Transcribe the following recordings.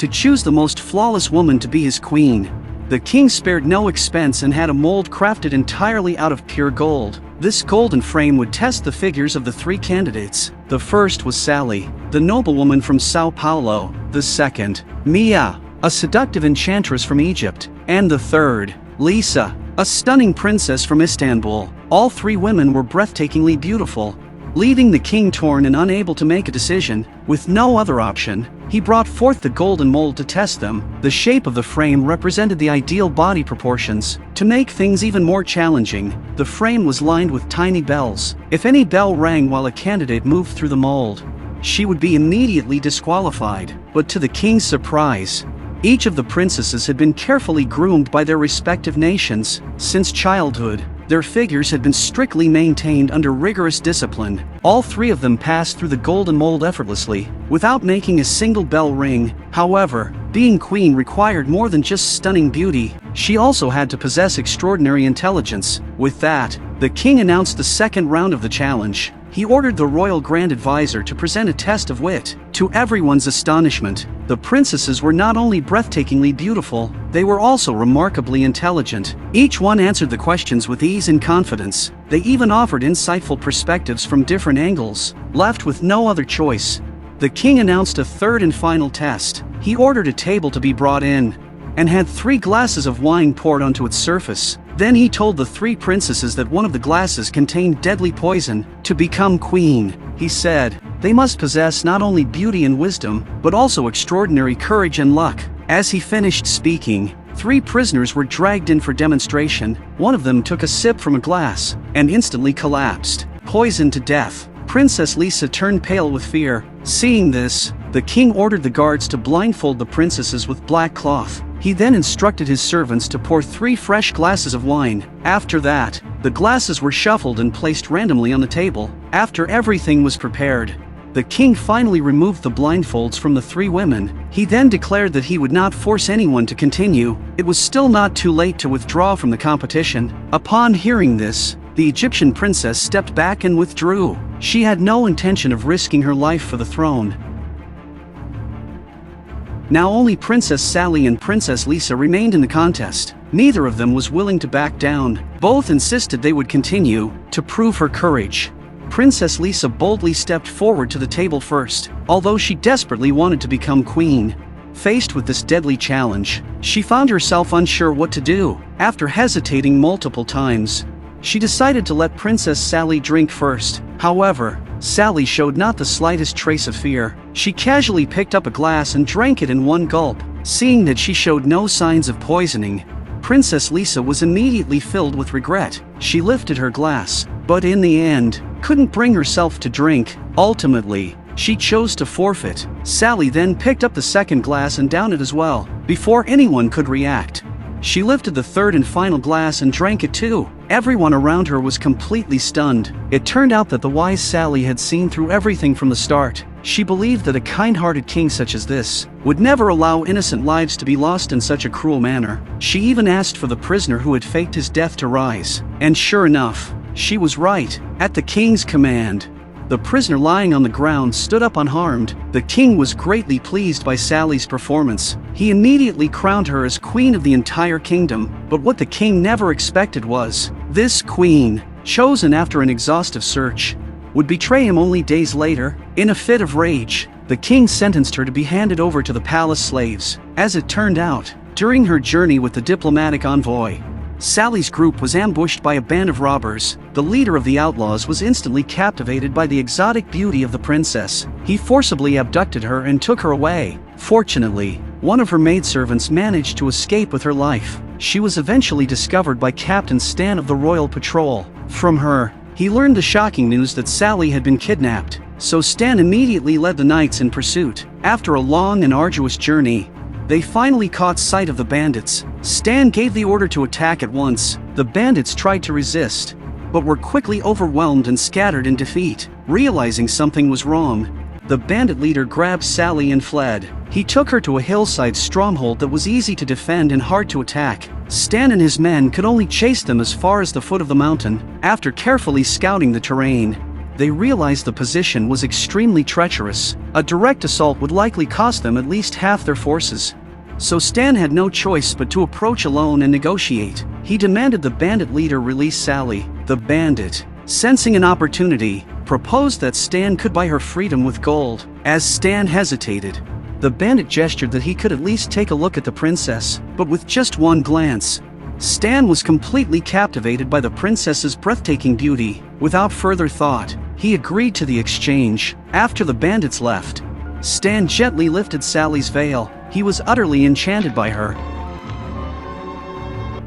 to choose the most flawless woman to be his queen. The king spared no expense and had a mold crafted entirely out of pure gold. This golden frame would test the figures of the three candidates. The first was Sally, the noblewoman from Sao Paulo; the second, Mia, a seductive enchantress from Egypt; and the third, Lisa, a stunning princess from Istanbul. All three women were breathtakingly beautiful. Leaving the king torn and unable to make a decision, with no other option, he brought forth the golden mold to test them. The shape of the frame represented the ideal body proportions. To make things even more challenging, the frame was lined with tiny bells. If any bell rang while a candidate moved through the mold, she would be immediately disqualified. But to the king's surprise, each of the princesses had been carefully groomed by their respective nations. Since childhood, their figures had been strictly maintained under rigorous discipline. All three of them passed through the golden mold effortlessly, without making a single bell ring. However, being queen required more than just stunning beauty. She also had to possess extraordinary intelligence. With that, the king announced the second round of the challenge. He ordered the royal grand advisor to present a test of wit. To everyone's astonishment, the princesses were not only breathtakingly beautiful, they were also remarkably intelligent. Each one answered the questions with ease and confidence. They even offered insightful perspectives from different angles. Left with no other choice, the king announced a third and final test. He ordered a table to be brought in, and had 3 glasses of wine poured onto its surface. Then he told the 3 princesses that one of the glasses contained deadly poison. To become queen, he said, they must possess not only beauty and wisdom, but also extraordinary courage and luck. As he finished speaking, 3 prisoners were dragged in for demonstration. One of them took a sip from a glass, and instantly collapsed, poisoned to death. Princess Lisa turned pale with fear. Seeing this, the king ordered the guards to blindfold the princesses with black cloth. He then instructed his servants to pour 3 fresh glasses of wine. After that, the glasses were shuffled and placed randomly on the table. After everything was prepared, the king finally removed the blindfolds from the 3 women. He then declared that he would not force anyone to continue. It was still not too late to withdraw from the competition. Upon hearing this, the Egyptian princess stepped back and withdrew. She had no intention of risking her life for the throne. Now only Princess Sally and Princess Lisa remained in the contest. Neither of them was willing to back down. Both insisted they would continue. To prove her courage, Princess Lisa boldly stepped forward to the table first, although she desperately wanted to become queen. Faced with this deadly challenge, she found herself unsure what to do. After hesitating multiple times, she decided to let Princess Sally drink first. However, Sally showed not the slightest trace of fear. She casually picked up a glass and drank it in one gulp. Seeing that she showed no signs of poisoning, Princess Lisa was immediately filled with regret. She lifted her glass, but in the end, couldn't bring herself to drink. Ultimately, she chose to forfeit. Sally then picked up the second glass and downed it as well. Before anyone could react, she lifted the third and final glass and drank it too. Everyone around her was completely stunned. It turned out that the wise Sally had seen through everything from the start. She believed that a kind-hearted king such as this would never allow innocent lives to be lost in such a cruel manner. She even asked for the prisoner who had faked his death to rise. And sure enough, she was right. At the king's command, the prisoner lying on the ground stood up unharmed. The king was greatly pleased by Sally's performance. He immediately crowned her as queen of the entire kingdom. But what the king never expected was, this queen, chosen after an exhaustive search, would betray him only days later. In a fit of rage, the king sentenced her to be handed over to the palace slaves. As it turned out, during her journey with the diplomatic envoy, Sally's group was ambushed by a band of robbers. The leader of the outlaws was instantly captivated by the exotic beauty of the princess. He forcibly abducted her and took her away. Fortunately, one of her maidservants managed to escape with her life. She was eventually discovered by Captain Stan of the Royal Patrol. From her, he learned the shocking news that Sally had been kidnapped. So Stan immediately led the knights in pursuit. After a long and arduous journey, they finally caught sight of the bandits. Stan gave the order to attack at once. The bandits tried to resist, but were quickly overwhelmed and scattered in defeat. Realizing something was wrong, the bandit leader grabbed Sally and fled. He took her to a hillside stronghold that was easy to defend and hard to attack. Stan and his men could only chase them as far as the foot of the mountain. After carefully scouting the terrain, they realized the position was extremely treacherous. A direct assault would likely cost them at least half their forces. So Stan had no choice but to approach alone and negotiate. He demanded the bandit leader release Sally. The bandit, sensing an opportunity, proposed that Stan could buy her freedom with gold. As Stan hesitated, the bandit gestured that he could at least take a look at the princess, but with just one glance, Stan was completely captivated by the princess's breathtaking beauty. Without further thought, he agreed to the exchange. After the bandits left, Stan gently lifted Sally's veil. He was utterly enchanted by her.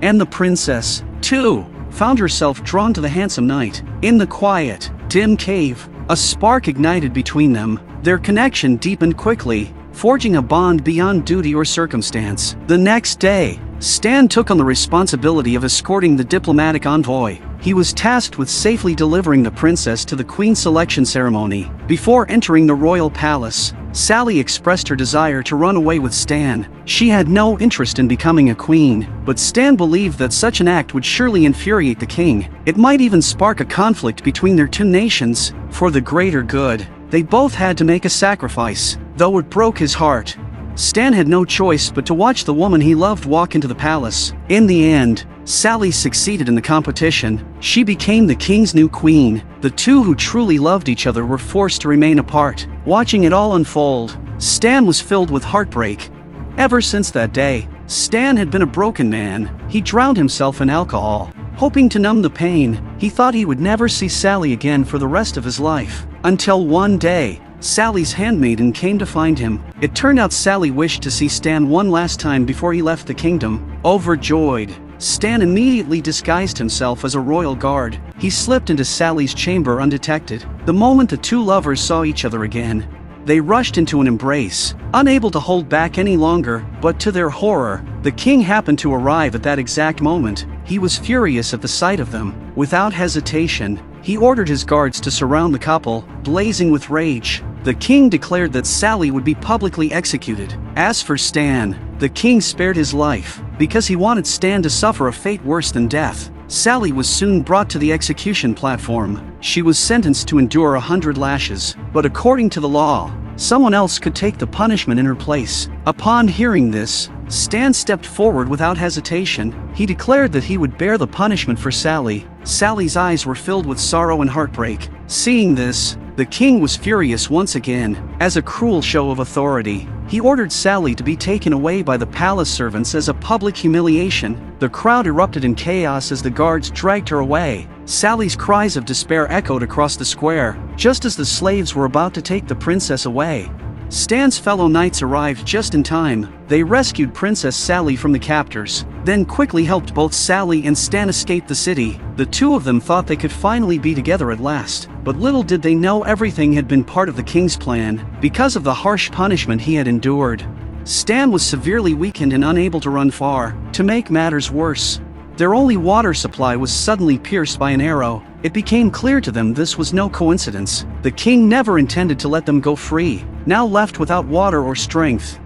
And the princess, too, found herself drawn to the handsome knight. In the quiet, dim cave, a spark ignited between them. Their connection deepened quickly, forging a bond beyond duty or circumstance. The next day, Stan took on the responsibility of escorting the diplomatic envoy. He was tasked with safely delivering the princess to the queen's selection ceremony. Before entering the royal palace, Sally expressed her desire to run away with Stan. She had no interest in becoming a queen, but Stan believed that such an act would surely infuriate the king. It might even spark a conflict between their two nations. For the greater good, they both had to make a sacrifice. Though it broke his heart, Stan had no choice but to watch the woman he loved walk into the palace. In the end, Sally succeeded in the competition. She became the king's new queen. The two who truly loved each other were forced to remain apart. Watching it all unfold, Stan was filled with heartbreak. Ever since that day, Stan had been a broken man. He drowned himself in alcohol, hoping to numb the pain. He thought he would never see Sally again for the rest of his life. Until one day, Sally's handmaiden came to find him. It turned out Sally wished to see Stan one last time before he left the kingdom. Overjoyed, Stan immediately disguised himself as a royal guard. He slipped into Sally's chamber undetected. The moment the two lovers saw each other again, they rushed into an embrace, unable to hold back any longer. But to their horror, the king happened to arrive at that exact moment. He was furious at the sight of them. Without hesitation, he ordered his guards to surround the couple. Blazing with rage, the king declared that Sally would be publicly executed. As for Stan, the king spared his life because he wanted Stan to suffer a fate worse than death. Sally was soon brought to the execution platform. She was sentenced to endure 100 lashes, but according to the law, someone else could take the punishment in her place. Upon hearing this, Stan stepped forward without hesitation. He declared that he would bear the punishment for Sally. Sally's eyes were filled with sorrow and heartbreak. Seeing this, the king was furious once again. As a cruel show of authority, he ordered Sally to be taken away by the palace servants as a public humiliation. The crowd erupted in chaos as the guards dragged her away. Sally's cries of despair echoed across the square, just as the slaves were about to take the princess away. Stan's fellow knights arrived just in time. They rescued Princess Sally from the captors, then quickly helped both Sally and Stan escape the city. The two of them thought they could finally be together at last, but little did they know everything had been part of the king's plan. Because of the harsh punishment he had endured, Stan was severely weakened and unable to run far. To make matters worse, their only water supply was suddenly pierced by an arrow. It became clear to them this was no coincidence. The king never intended to let them go free. Now left without water or strength,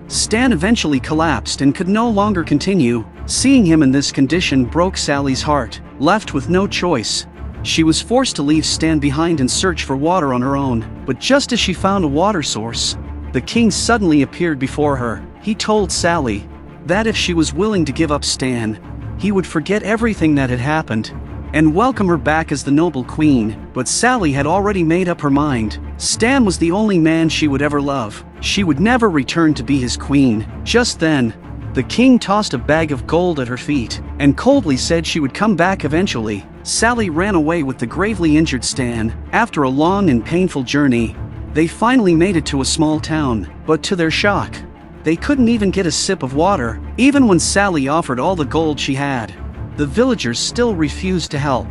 Stan eventually collapsed and could no longer continue. Seeing him in this condition broke Sally's heart. Left with no choice, she was forced to leave Stan behind and search for water on her own. But just as she found a water source, the king suddenly appeared before her. He told Sally that if she was willing to give up Stan, he would forget everything that had happened and welcome her back as the noble queen. But Sally had already made up her mind. Stan was the only man she would ever love. She would never return to be his queen. Just then, the king tossed a bag of gold at her feet and coldly said she would come back eventually. Sally ran away with the gravely injured Stan. After a long and painful journey, they finally made it to a small town, but to their shock, they couldn't even get a sip of water. Even when Sally offered all the gold she had, the villagers still refused to help.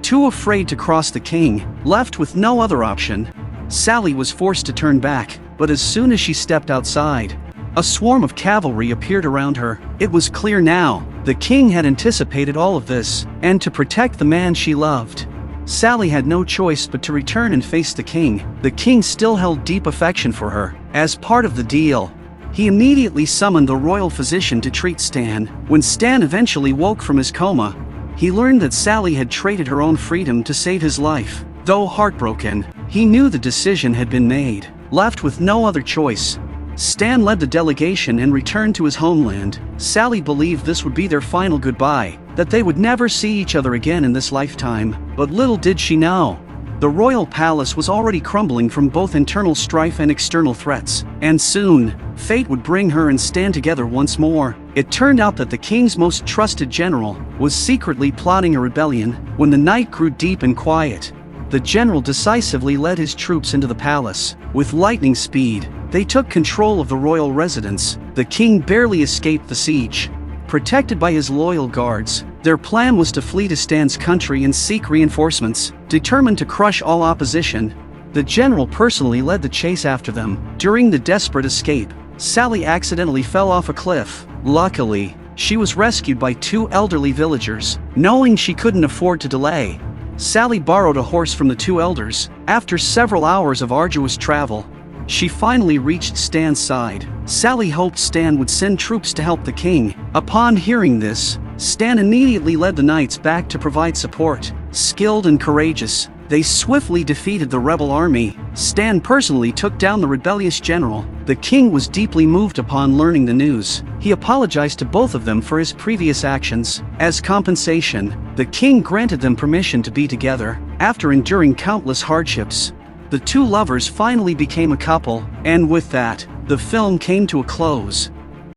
Too afraid to cross the king, left with no other option, Sally was forced to turn back. But as soon as she stepped outside, a swarm of cavalry appeared around her. It was clear now, the king had anticipated all of this, and to protect the man she loved, Sally had no choice but to return and face the king. The king still held deep affection for her. As part of the deal, he immediately summoned the royal physician to treat Stan. When Stan eventually woke from his coma, he learned that Sally had traded her own freedom to save his life. Though heartbroken, he knew the decision had been made. Left with no other choice, Stan led the delegation and returned to his homeland. Sally believed this would be their final goodbye, that they would never see each other again in this lifetime. But little did she know, the royal palace was already crumbling from both internal strife and external threats, and soon, fate would bring her and Stan together once more. It turned out that the king's most trusted general was secretly plotting a rebellion. When the night grew deep and quiet, the general decisively led his troops into the palace. With lightning speed, they took control of the royal residence. The king barely escaped the siege. Protected by his loyal guards, their plan was to flee to Stan's country and seek reinforcements. Determined to crush all opposition, the general personally led the chase after them. During the desperate escape, Sally accidentally fell off a cliff. Luckily, she was rescued by two elderly villagers. Knowing she couldn't afford to delay, Sally borrowed a horse from the two elders. After several hours of arduous travel, she finally reached Stan's side. Sally hoped Stan would send troops to help the king. Upon hearing this, Stan immediately led the knights back to provide support. Skilled and courageous, they swiftly defeated the rebel army. Stan personally took down the rebellious general. The king was deeply moved upon learning the news. He apologized to both of them for his previous actions. As compensation, the king granted them permission to be together. After enduring countless hardships, the two lovers finally became a couple, and with that, the film came to a close.